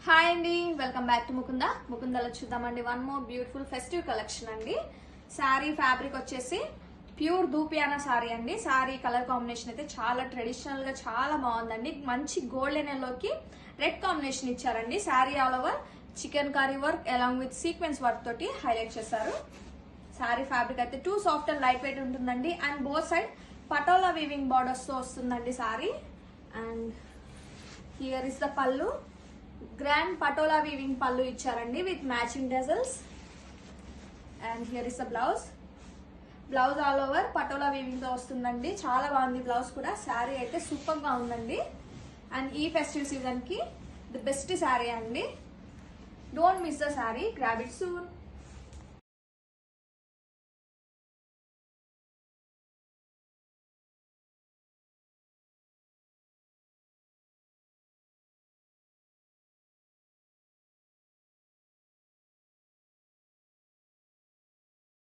Hi అండి, welcome back to ముకుందలో చూద్దామండి. One more beautiful festive collection అండి. శారీ ఫ్యాబ్రిక్ వచ్చేసి ప్యూర్ దూపియానా శారీ అండి. శారీ కలర్ కాంబినేషన్ అయితే చాలా ట్రెడిషనల్ గా చాలా బాగుందండి. మంచి గోల్డెన్ ఎల్లోకి రెడ్ కాంబినేషన్ ఇచ్చారండి. Sari all over chikankari work along with sequence work తోటి హైలైట్ చేశారు. శారీ ఫ్యాబ్రిక్ అయితే too soft and light weight ఉంటుందండి. And both side patola weaving borders తో వస్తుందండి sari. And here is the pallu. Grand patola weaving pallu ఇచ్చారండి with matching tassels. And here is the blouse. Blouse all over patola weaving తో వస్తుందండి. చాలా బాగుంది బ్లౌజ్ కూడా. శారీ అయితే సూపర్ గా ఉందండి. అండ్ ఈ ఫెస్టివ్ సీజన్ కి ది బెస్ట్ శారీ అండి. Don't miss the sari, grab it soon.